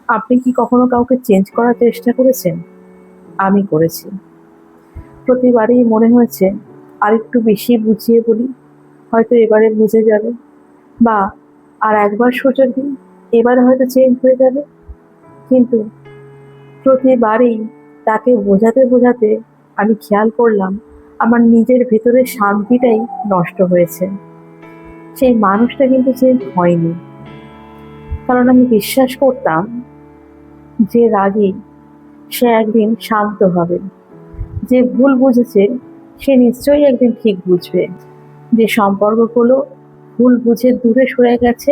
আপনি কি কখনো কাউকে চেঞ্জ করার চেষ্টা করেছেন? আমি করেছি। প্রতিবারই মনে হয়েছে আরেকটু বেশি বুঝিয়ে বলি, হয়তো এবারে বুঝে যাবে, বা আর একবার সুযোগ দিই, এবারে হয়তো চেঞ্জ হয়ে যাবে। কিন্তু প্রতিবারই তাকে বোঝাতে বোঝাতে আমি খেয়াল করলাম আমার নিজের ভেতরের শান্তিটাই নষ্ট হয়েছে। সেই মানুষটা কিন্তু চেঞ্জ হয়নি, কারণ আমি বিশ্বাস করতাম যে রাগী সে একদিন শান্ত হবে, যে ভুল বুঝেছে সে নিশ্চয়ই একদিন ঠিক বুঝবে, যে সম্পর্কগুলো ভুল বুঝে দূরে সরে গেছে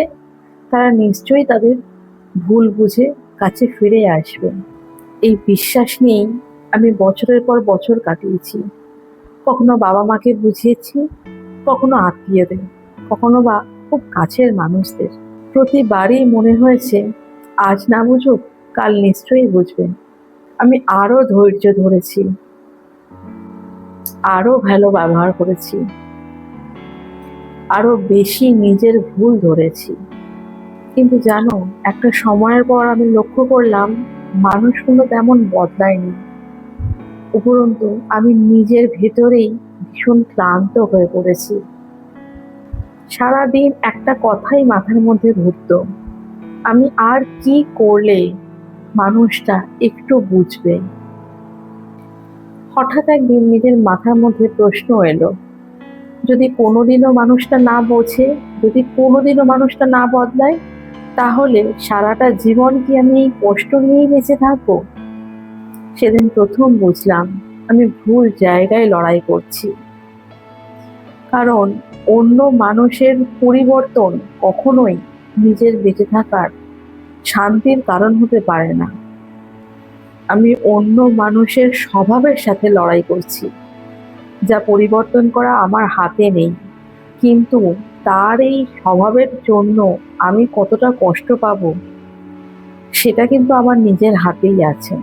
তারা নিশ্চয়ই তাদের ভুল বুঝে কাছে ফিরে আসবে। এই বিশ্বাস নিয়েই আমি বছরের পর বছর কাটিয়েছি। কখনো বাবা মাকে বুঝিয়েছি, কখনো আত্মীয়দের, কখনো বা খুব কাছের মানুষদের। প্রতিবারই মনে হয়েছে আজ না বুঝুক কাল নিশ্চয়ই বুঝবেন। আমি আরো ধৈর্য ধরেছি, আরো ভালো ব্যবহার করেছি, আরো বেশি নিজের ভুল ধরেছি। কিন্তু জানো, একটা সময়ের পর আমি লক্ষ্য করলাম মানুষগুলো তেমন বদলায়নি। উপরন্তু আমি নিজের ভেতরেই ভীষণ ক্লান্ত হয়ে পড়েছি। সারাদিন একটা কথাই মাথার মধ্যে ঘুরতো, আমি আর কি করলে মানুষটা একটু বুঝবে। হঠাৎ একদিন নিজের মাথার মধ্যে প্রশ্ন এলো, যদি কোনোদিনও মানুষটা না বোঝে, যদি কোনোদিনও মানুষটা না বদলায়, তাহলে সারাটা জীবন কি আমি এই কষ্ট নিয়েই বেঁচে থাকবো? সেদিন প্রথম বুঝলাম আমি ভুল জায়গায় লড়াই করছি। কারণ অন্য মানুষের পরিবর্তন কখনোই নিজের বেঁচে থাকার শান্তির কারণ হতে পারে না। আমি অন্য মানুষের স্বভাবের সাথে লড়াই করছি, যা পরিবর্তন করা আমার হাতে নেই। কিন্তু তার এই স্বভাবের জন্য আমি কতটা কষ্ট পাবো সেটা কিন্তু আমার নিজের হাতেই আছে।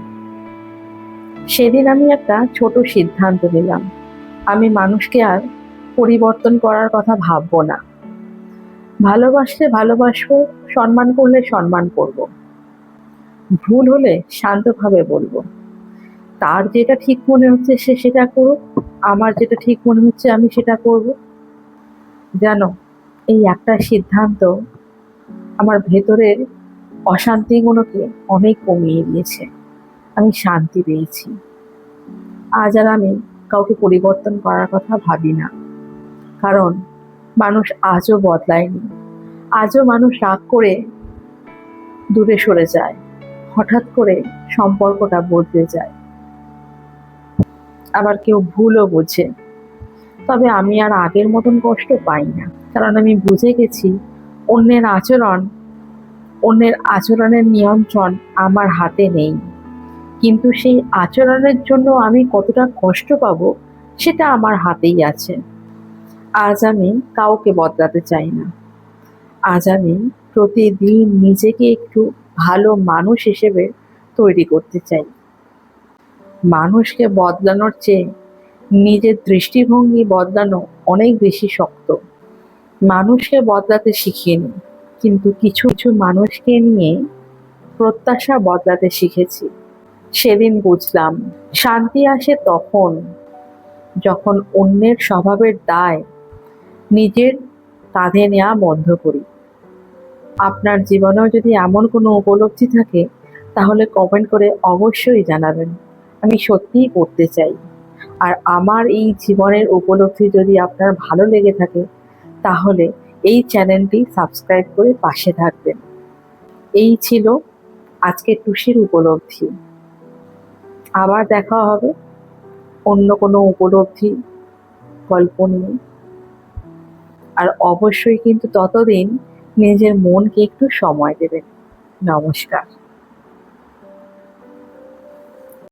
সেদিন আমি একটা ছোট সিদ্ধান্ত নিলাম, আমি মানুষকে আর পরিবর্তন করার কথা ভাববো না। ভালোবাসলে ভালোবাসবো, সম্মান করলে সম্মান করব, ভুল হলে শান্তভাবে বলবো। তার যেটা ঠিক মনে হচ্ছে সে সেটা করুক, আমার যেটা ঠিক মনে হচ্ছে আমি সেটা করব। জানো, এই একটা সিদ্ধান্ত আমার ভেতরের অশান্তিগুলোকে অনেক কমিয়ে দিয়েছে। আমি শান্তি পেয়েছি। আজ আর আমি কাউকে পরিবর্তন করার কথা ভাবি না। কারণ মানুষ আজও বদলায়নি। আজও মানুষ রাগ করে দূরে সরে যায়, হঠাৎ করে সম্পর্কটা বদলে যায়, আবার কেউ ভুলও বোঝে। তবে আমি আর আগের মতন কষ্ট পাই না, কারণ আমি বুঝে গেছি অন্যের আচরণের নিয়ন্ত্রণ আমার হাতে নেই। কিন্তু সেই আচরণের জন্য আমি কতটা কষ্ট পাবো সেটা আমার হাতেই আছে। আজ আমি কাউকে বদলাতে চাই না। আজ আমি প্রতিদিন নিজেকে একটু ভালো মানুষ হিসেবে তৈরি করতে চাই। মানুষকে বদলানোর চেয়ে নিজের দৃষ্টিভঙ্গি বদলানো অনেক বেশি শক্ত। মানুষকে বদলাতে শিখিনি, কিন্তু কিছু কিছু মানুষকে নিয়ে প্রত্যাশা বদলাতে শিখেছি। সেদিন বুঝলাম শান্তি আসে তখন যখন অন্যের স্বভাবের দায় নিজের কাঁধে নেওয়া বন্ধ করি। আপনার জীবনেও যদি এমন কোনো উপলব্ধি থাকে তাহলে কমেন্ট করে অবশ্যই জানাবেন। আমি সত্যিই পড়তে চাই। আর আমার এই জীবনের উপলব্ধি যদি আপনার ভালো লেগে থাকে তাহলে এই চ্যানেলটি সাবস্ক্রাইব করে পাশে থাকবেন। এই ছিল আজকে টুসির উপলব্ধি। আবার দেখা হবে অন্য কোনো উপলব্ধি গল্প নিয়ে। আর অবশ্যই কিন্তু ততদিন নিজের মনকে একটু সময় দেবেন। নমস্কার।